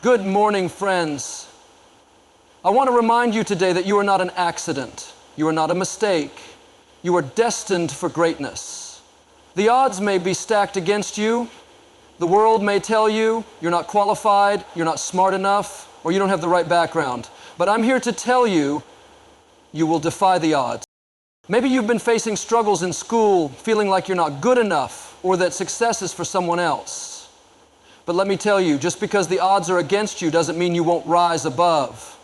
Good morning, friends. I want to remind you today that you are not an accident. You are not a mistake. You are destined for greatness. The odds may be stacked against you. The world may tell you you're not qualified, you're not smart enough, or you don't have the right background. But I'm here to tell you, you will defy the odds. Maybe you've been facing struggles in school, feeling like you're not good enough, or that success is for someone else. But let me tell you, just because the odds are against you doesn't mean you won't rise above.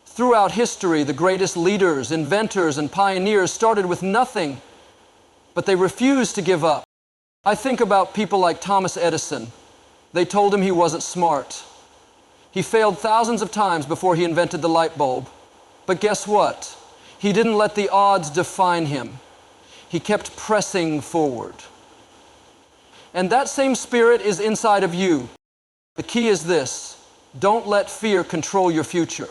Throughout history, the greatest leaders, inventors, and pioneers started with nothing, but they refused to give up. I think about people like Thomas Edison. They told him he wasn't smart. He failed thousands of times before he invented the light bulb. But guess what? He didn't let the odds define him. He kept pressing forward. And that same spirit is inside of you. The key is this: don't let fear control your future.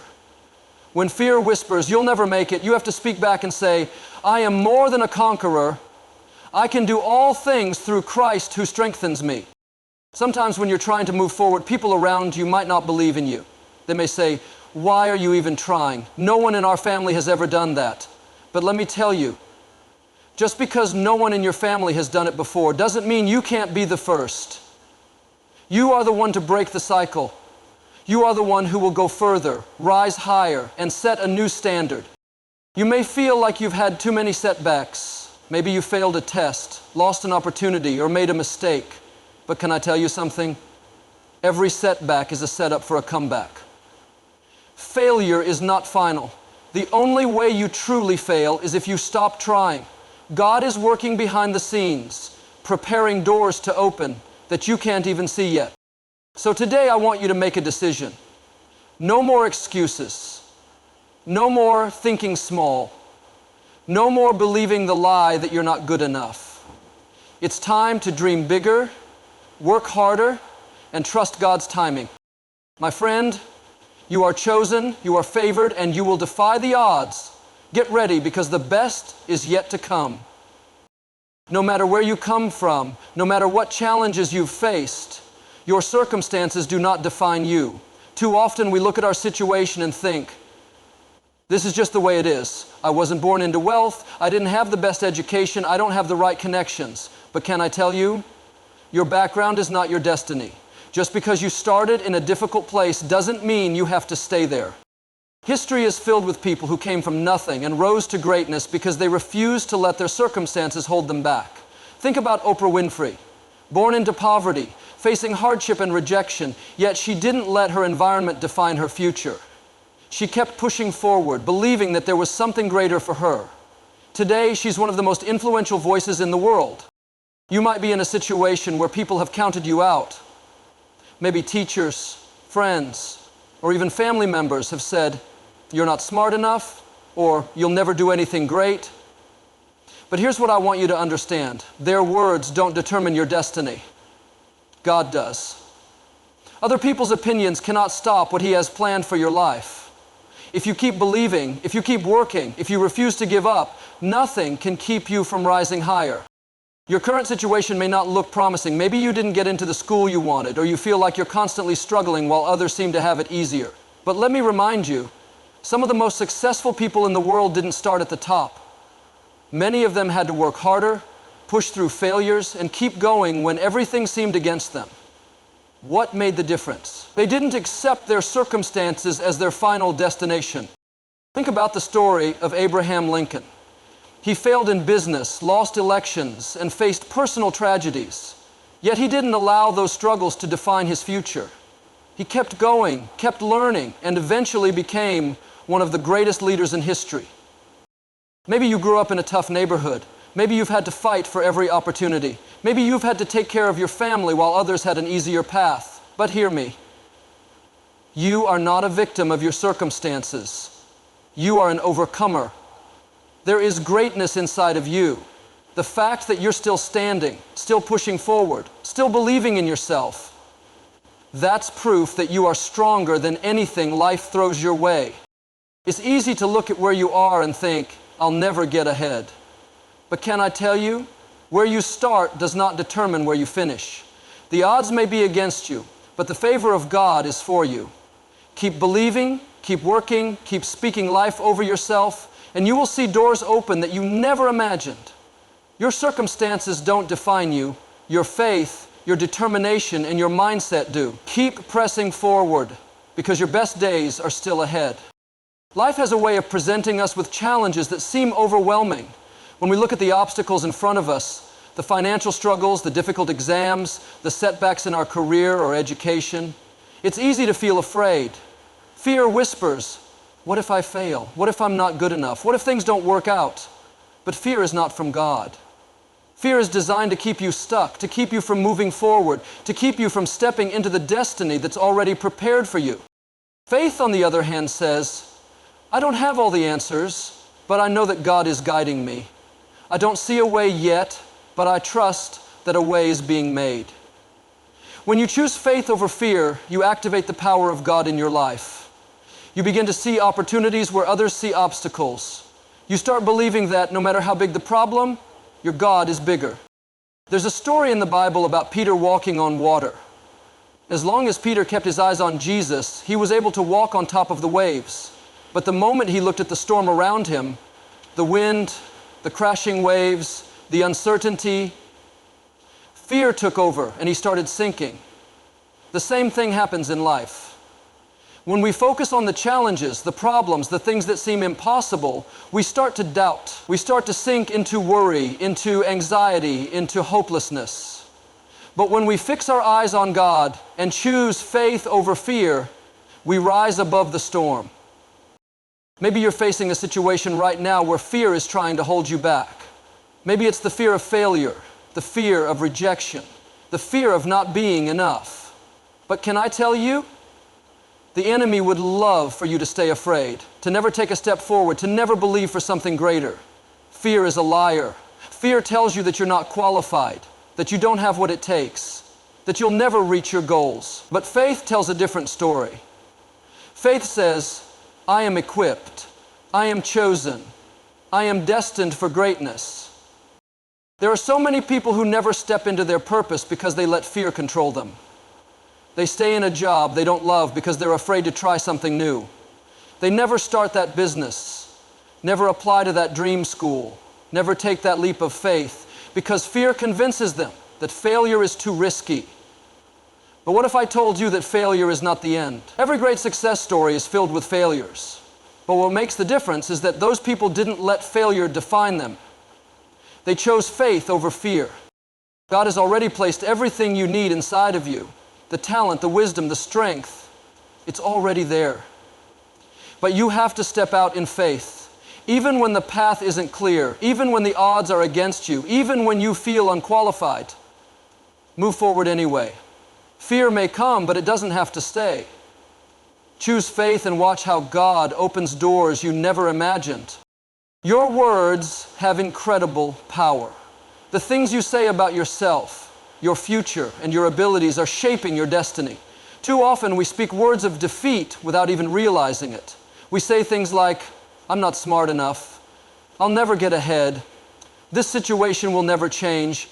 When fear whispers, you'll never make it, you have to speak back and say, I am more than a conqueror. I can do all things through Christ who strengthens me. Sometimes when you're trying to move forward, people around you might not believe in you. They may say, why are you even trying? No one in our family has ever done that. But let me tell you, just because no one in your family has done it before doesn't mean you can't be the first. You are the one to break the cycle. You are the one who will go further, rise higher, and set a new standard. You may feel like you've had too many setbacks. Maybe you failed a test, lost an opportunity, or made a mistake. But can I tell you something? Every setback is a setup for a comeback. Failure is not final. The only way you truly fail is if you stop trying. God is working behind the scenes, preparing doors to open that you can't even see yet. So today I want you to make a decision. No more excuses. No more thinking small. No more believing the lie that you're not good enough. It's time to dream bigger, work harder, and trust God's timing. My friend, you are chosen, you are favored, and you will defy the odds. Get ready, because the best is yet to come. No matter where you come from, no matter what challenges you've faced, your circumstances do not define you. Too often we look at our situation and think, this is just the way it is. I wasn't born into wealth, I didn't have the best education, I don't have the right connections. But can I tell you, your background is not your destiny. Just because you started in a difficult place doesn't mean you have to stay there. History is filled with people who came from nothing and rose to greatness because they refused to let their circumstances hold them back. Think about Oprah Winfrey. Born into poverty, facing hardship and rejection, yet she didn't let her environment define her future. She kept pushing forward, believing that there was something greater for her. Today, she's one of the most influential voices in the world. You might be in a situation where people have counted you out. Maybe teachers, friends, or even family members have said, you're not smart enough, or you'll never do anything great. But here's what I want you to understand. Their words don't determine your destiny. God does. Other people's opinions cannot stop what He has planned for your life. If you keep believing, if you keep working, if you refuse to give up, nothing can keep you from rising higher. Your current situation may not look promising. Maybe you didn't get into the school you wanted, or you feel like you're constantly struggling while others seem to have it easier. But let me remind you, some of the most successful people in the world didn't start at the top. Many of them had to work harder, push through failures, and keep going when everything seemed against them. What made the difference? They didn't accept their circumstances as their final destination. Think about the story of Abraham Lincoln. He failed in business, lost elections, and faced personal tragedies. Yet he didn't allow those struggles to define his future. He kept going, kept learning, and eventually became one of the greatest leaders in history. Maybe you grew up in a tough neighborhood. Maybe you've had to fight for every opportunity. Maybe you've had to take care of your family while others had an easier path. But hear me. You are not a victim of your circumstances. You are an overcomer. There is greatness inside of you. The fact that you're still standing, still pushing forward, still believing in yourself, that's proof that you are stronger than anything life throws your way. It's easy to look at where you are and think, I'll never get ahead. But can I tell you, where you start does not determine where you finish. The odds may be against you, but the favor of God is for you. Keep believing, keep working, keep speaking life over yourself, and you will see doors open that you never imagined. Your circumstances don't define you. Your faith, your determination, and your mindset do. Keep pressing forward because your best days are still ahead. Life has a way of presenting us with challenges that seem overwhelming. When we look at the obstacles in front of us, the financial struggles, the difficult exams, the setbacks in our career or education, it's easy to feel afraid. Fear whispers, what if I fail? What if I'm not good enough? What if things don't work out? But fear is not from God. Fear is designed to keep you stuck, to keep you from moving forward, to keep you from stepping into the destiny that's already prepared for you. Faith, on the other hand, says, I don't have all the answers, but I know that God is guiding me. I don't see a way yet, but I trust that a way is being made. When you choose faith over fear, you activate the power of God in your life. You begin to see opportunities where others see obstacles. You start believing that no matter how big the problem, your God is bigger. There's a story in the Bible about Peter walking on water. As long as Peter kept his eyes on Jesus, he was able to walk on top of the waves. But the moment he looked at the storm around him, the wind, the crashing waves, the uncertainty, fear took over and he started sinking. The same thing happens in life. When we focus on the challenges, the problems, the things that seem impossible, we start to doubt. We start to sink into worry, into anxiety, into hopelessness. But when we fix our eyes on God and choose faith over fear, we rise above the storm. Maybe you're facing a situation right now where fear is trying to hold you back. Maybe it's the fear of failure, the fear of rejection, the fear of not being enough. But can I tell you, the enemy would love for you to stay afraid, to never take a step forward, to never believe for something greater. Fear is a liar. Fear tells you that you're not qualified, that you don't have what it takes, that you'll never reach your goals. But faith tells a different story. Faith says, I am equipped, I am chosen, I am destined for greatness. There are so many people who never step into their purpose because they let fear control them. They stay in a job they don't love because they're afraid to try something new. They never start that business, never apply to that dream school, never take that leap of faith because fear convinces them that failure is too risky. But what if I told you that failure is not the end? Every great success story is filled with failures. But what makes the difference is that those people didn't let failure define them. They chose faith over fear. God has already placed everything you need inside of you. The talent, the wisdom, the strength. It's already there. But you have to step out in faith. Even when the path isn't clear, even when the odds are against you, even when you feel unqualified, move forward anyway. Fear may come, but it doesn't have to stay. Choose faith and watch how God opens doors you never imagined. Your words have incredible power. The things you say about yourself, your future, and your abilities are shaping your destiny. Too often we speak words of defeat without even realizing it. We say things like, I'm not smart enough, I'll never get ahead, this situation will never change,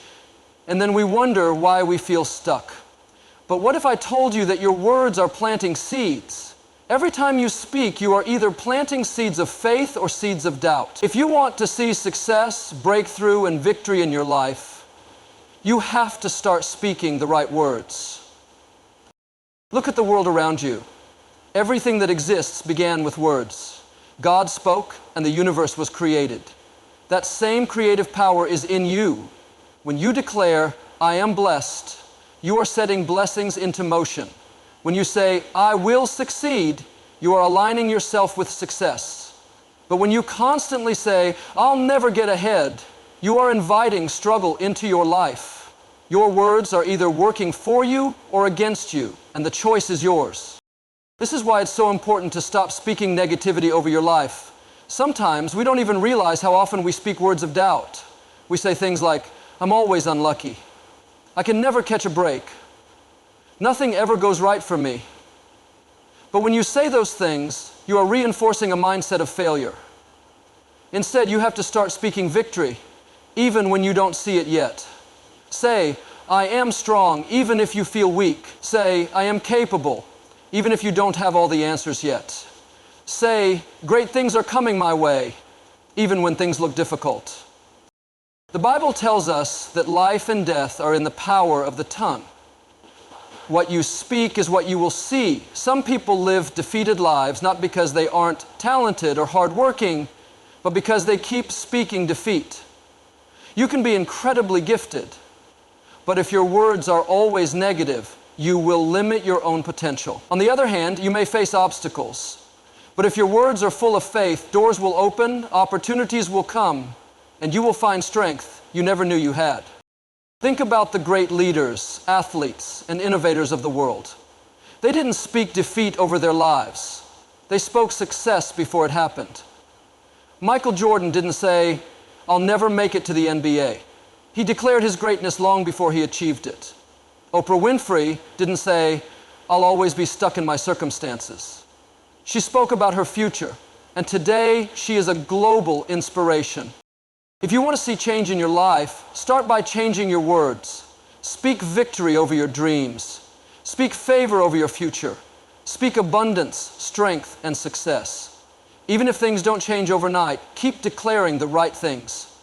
and then we wonder why we feel stuck. But what if I told you that your words are planting seeds? Every time you speak, you are either planting seeds of faith or seeds of doubt. If you want to see success, breakthrough, and victory in your life, you have to start speaking the right words. Look at the world around you. Everything that exists began with words. God spoke, and the universe was created. That same creative power is in you. When you declare, I am blessed, you are setting blessings into motion. When you say, I will succeed, you are aligning yourself with success. But when you constantly say, I'll never get ahead, you are inviting struggle into your life. Your words are either working for you or against you, and the choice is yours. This is why it's so important to stop speaking negativity over your life. Sometimes we don't even realize how often we speak words of doubt. We say things like, I'm always unlucky. I can never catch a break. Nothing ever goes right for me. But when you say those things, you are reinforcing a mindset of failure. Instead, you have to start speaking victory, even when you don't see it yet. Say, I am strong, even if you feel weak. Say, I am capable, even if you don't have all the answers yet. Say, great things are coming my way, even when things look difficult. The Bible tells us that life and death are in the power of the tongue. What you speak is what you will see. Some people live defeated lives not because they aren't talented or hardworking, but because they keep speaking defeat. You can be incredibly gifted, but if your words are always negative, you will limit your own potential. On the other hand, you may face obstacles, but if your words are full of faith, doors will open, opportunities will come, and you will find strength you never knew you had. Think about the great leaders, athletes, and innovators of the world. They didn't speak defeat over their lives. They spoke success before it happened. Michael Jordan didn't say, I'll never make it to the NBA. He declared his greatness long before he achieved it. Oprah Winfrey didn't say, I'll always be stuck in my circumstances. She spoke about her future, and today she is a global inspiration. If you want to see change in your life, start by changing your words. Speak victory over your dreams. Speak favor over your future. Speak abundance, strength, and success. Even if things don't change overnight, keep declaring the right things.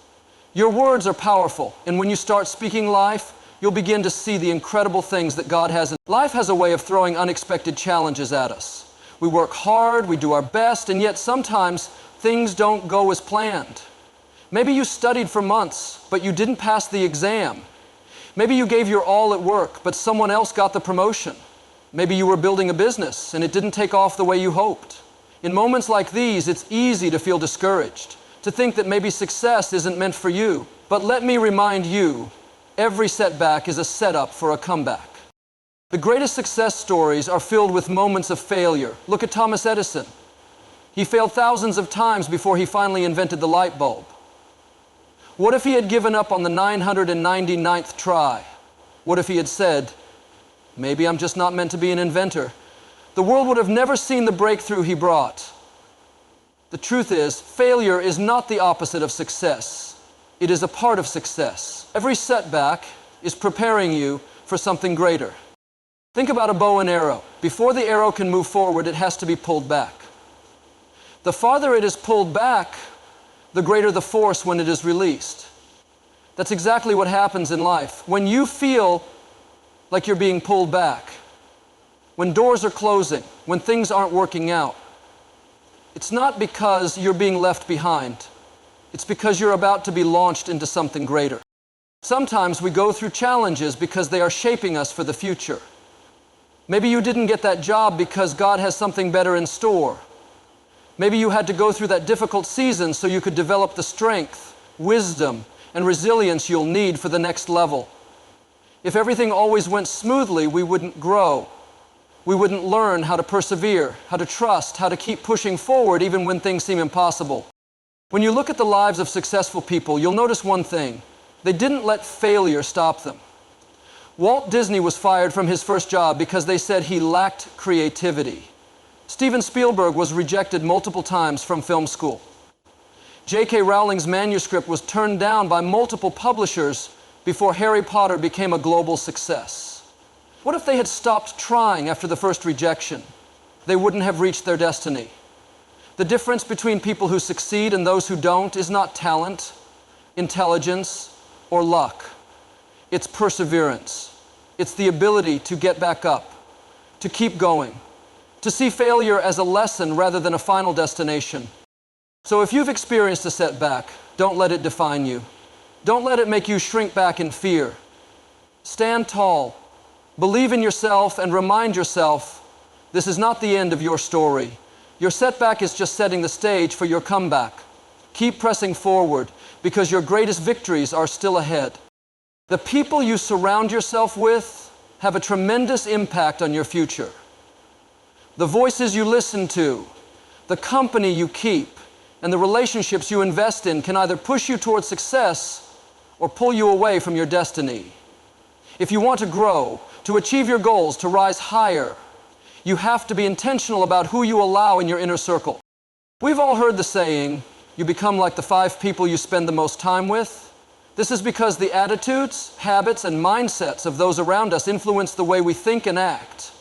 Your words are powerful, and when you start speaking life, you'll begin to see the incredible things that God has. Life has a way of throwing unexpected challenges at us. We work hard, we do our best, and yet sometimes things don't go as planned. Maybe you studied for months, but you didn't pass the exam. Maybe you gave your all at work, but someone else got the promotion. Maybe you were building a business, and it didn't take off the way you hoped. In moments like these, it's easy to feel discouraged, to think that maybe success isn't meant for you. But let me remind you, every setback is a setup for a comeback. The greatest success stories are filled with moments of failure. Look at Thomas Edison. He failed thousands of times before he finally invented the light bulb. What if he had given up on the 999th try? What if he had said, maybe I'm just not meant to be an inventor? The world would have never seen the breakthrough he brought. The truth is, failure is not the opposite of success. It is a part of success. Every setback is preparing you for something greater. Think about a bow and arrow. Before the arrow can move forward, it has to be pulled back. The farther it is pulled back, the greater the force when it is released. That's exactly what happens in life. When you feel like you're being pulled back, when doors are closing, when things aren't working out, it's not because you're being left behind. It's because you're about to be launched into something greater. Sometimes we go through challenges because they are shaping us for the future. Maybe you didn't get that job because God has something better in store. Maybe you had to go through that difficult season so you could develop the strength, wisdom, and resilience you'll need for the next level. If everything always went smoothly, we wouldn't grow. We wouldn't learn how to persevere, how to trust, how to keep pushing forward even when things seem impossible. When you look at the lives of successful people, you'll notice one thing. They didn't let failure stop them. Walt Disney was fired from his first job because they said he lacked creativity. Steven Spielberg was rejected multiple times from film school. J.K. Rowling's manuscript was turned down by multiple publishers before Harry Potter became a global success. What if they had stopped trying after the first rejection? They wouldn't have reached their destiny. The difference between people who succeed and those who don't is not talent, intelligence, or luck. It's perseverance. It's the ability to get back up, to keep going, to see failure as a lesson rather than a final destination. So if you've experienced a setback, don't let it define you. Don't let it make you shrink back in fear. Stand tall, believe in yourself, and remind yourself this is not the end of your story. Your setback is just setting the stage for your comeback. Keep pressing forward because your greatest victories are still ahead. The people you surround yourself with have a tremendous impact on your future. The voices you listen to, the company you keep, and the relationships you invest in can either push you toward success or pull you away from your destiny. If you want to grow, to achieve your goals, to rise higher, you have to be intentional about who you allow in your inner circle. We've all heard the saying, you become like the 5 people you spend the most time with. This is because the attitudes, habits, and mindsets of those around us influence the way we think and act.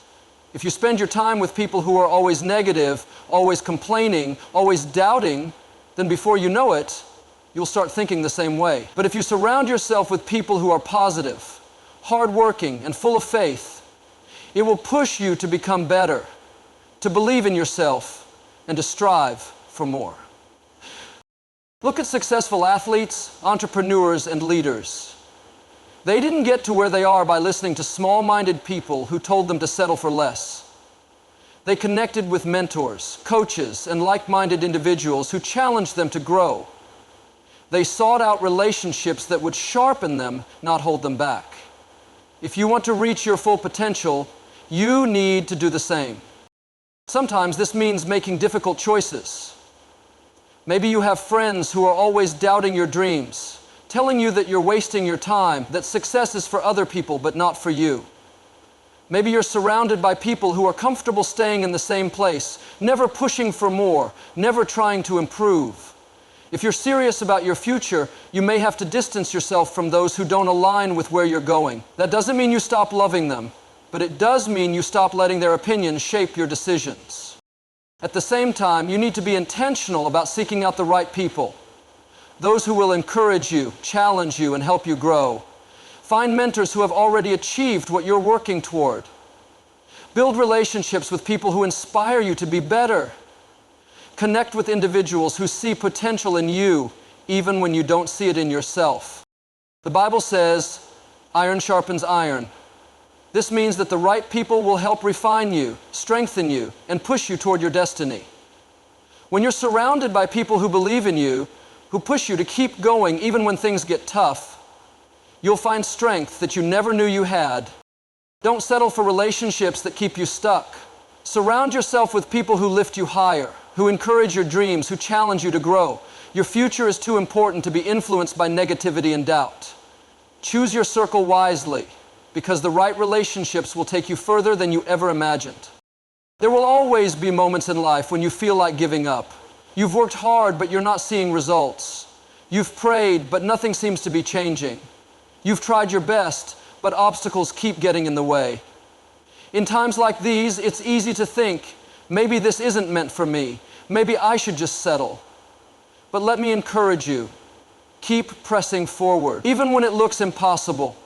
If you spend your time with people who are always negative, always complaining, always doubting, then before you know it, you'll start thinking the same way. But if you surround yourself with people who are positive, hardworking, and full of faith, it will push you to become better, to believe in yourself, and to strive for more. Look at successful athletes, entrepreneurs, and leaders. They didn't get to where they are by listening to small-minded people who told them to settle for less. They connected with mentors, coaches, and like-minded individuals who challenged them to grow. They sought out relationships that would sharpen them, not hold them back. If you want to reach your full potential, you need to do the same. Sometimes this means making difficult choices. Maybe you have friends who are always doubting your dreams, telling you that you're wasting your time, that success is for other people but not for you. Maybe you're surrounded by people who are comfortable staying in the same place, never pushing for more, never trying to improve. If you're serious about your future, you may have to distance yourself from those who don't align with where you're going. That doesn't mean you stop loving them, but it does mean you stop letting their opinions shape your decisions. At the same time, you need to be intentional about seeking out the right people, those who will encourage you, challenge you, and help you grow. Find mentors who have already achieved what you're working toward. Build relationships with people who inspire you to be better. Connect with individuals who see potential in you, even when you don't see it in yourself. The Bible says, iron sharpens iron. This means that the right people will help refine you, strengthen you, and push you toward your destiny. When you're surrounded by people who believe in you, who push you to keep going even when things get tough, you'll find strength that you never knew you had. Don't settle for relationships that keep you stuck. Surround yourself with people who lift you higher, who encourage your dreams, who challenge you to grow. Your future is too important to be influenced by negativity and doubt. Choose your circle wisely, because the right relationships will take you further than you ever imagined. There will always be moments in life when you feel like giving up. You've worked hard, but you're not seeing results. You've prayed, but nothing seems to be changing. You've tried your best, but obstacles keep getting in the way. In times like these, it's easy to think, maybe this isn't meant for me. Maybe I should just settle. But let me encourage you. Keep pressing forward, even when it looks impossible.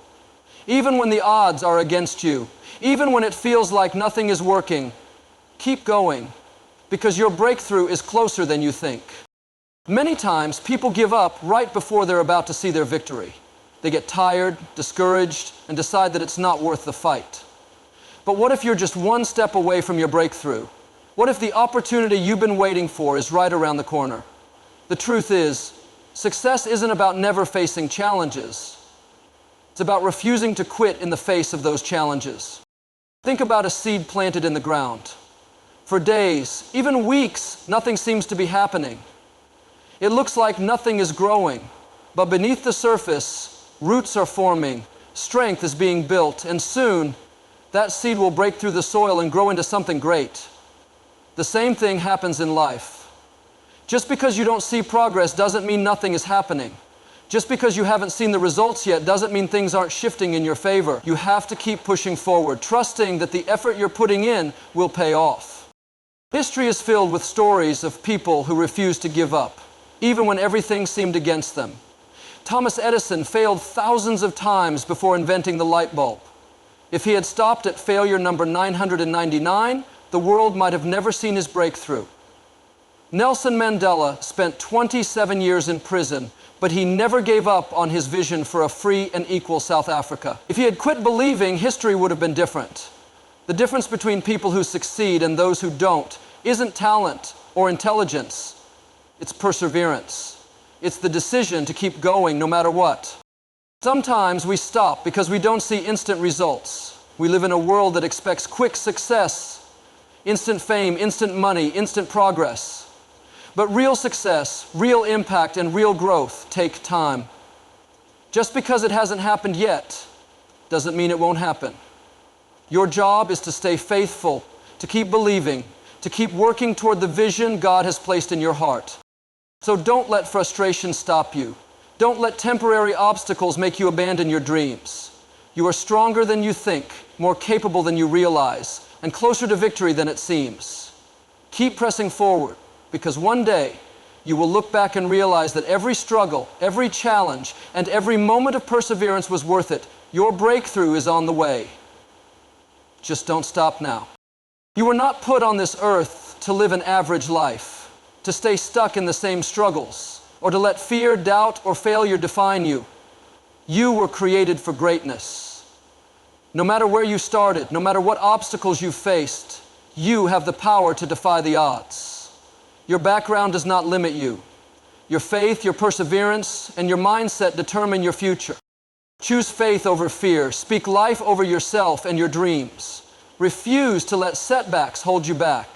Even when the odds are against you, even when it feels like nothing is working, keep going, because your breakthrough is closer than you think. Many times, people give up right before they're about to see their victory. They get tired, discouraged, and decide that it's not worth the fight. But what if you're just one step away from your breakthrough? What if the opportunity you've been waiting for is right around the corner? The truth is, success isn't about never facing challenges. It's about refusing to quit in the face of those challenges. Think about a seed planted in the ground. For days, even weeks, nothing seems to be happening. It looks like nothing is growing, but beneath the surface, roots are forming, strength is being built, and soon, that seed will break through the soil and grow into something great. The same thing happens in life. Just because you don't see progress doesn't mean nothing is happening. Just because you haven't seen the results yet doesn't mean things aren't shifting in your favor. You have to keep pushing forward, trusting that the effort you're putting in will pay off. History is filled with stories of people who refused to give up, even when everything seemed against them. Thomas Edison failed thousands of times before inventing the light bulb. If he had stopped at failure number 999, the world might have never seen his breakthrough. Nelson Mandela spent 27 years in prison, but he never gave up on his vision for a free and equal South Africa. If he had quit believing, history would have been different. The difference between people who succeed and those who don't isn't talent or intelligence. It's perseverance. It's the decision to keep going no matter what. Sometimes we stop because we don't see instant results. We live in a world that expects quick success, instant fame, instant money, instant progress. But real success, real impact, and real growth take time. Just because it hasn't happened yet doesn't mean it won't happen. Your job is to stay faithful, to keep believing, to keep working toward the vision God has placed in your heart. So don't let frustration stop you. Don't let temporary obstacles make you abandon your dreams. You are stronger than you think, more capable than you realize, and closer to victory than it seems. Keep pressing forward, because one day you will look back and realize that every struggle, every challenge, and every moment of perseverance was worth it. Your breakthrough is on the way. Just don't stop now. You were not put on this earth to live an average life, to stay stuck in the same struggles, or to let fear, doubt, or failure define you. You were created for greatness. No matter where you started, no matter what obstacles you faced, you have the power to defy the odds. Your background does not limit you. Your faith, your perseverance, and your mindset determine your future. Choose faith over fear. Speak life over yourself and your dreams. Refuse to let setbacks hold you back.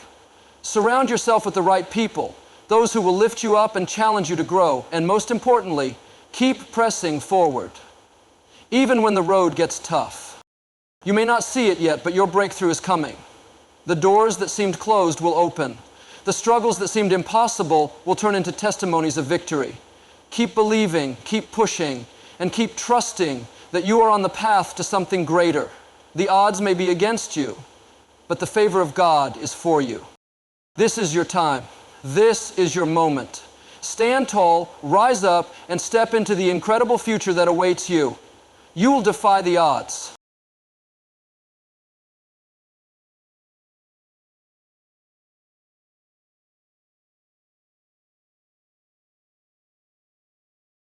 Surround yourself with the right people, those who will lift you up and challenge you to grow. And most importantly, keep pressing forward, even when the road gets tough. You may not see it yet, but your breakthrough is coming. The doors that seemed closed will open. The struggles that seemed impossible will turn into testimonies of victory. Keep believing, keep pushing, and keep trusting that you are on the path to something greater. The odds may be against you, but the favor of God is for you. This is your time. This is your moment. Stand tall, rise up, and step into the incredible future that awaits you. You will defy the odds.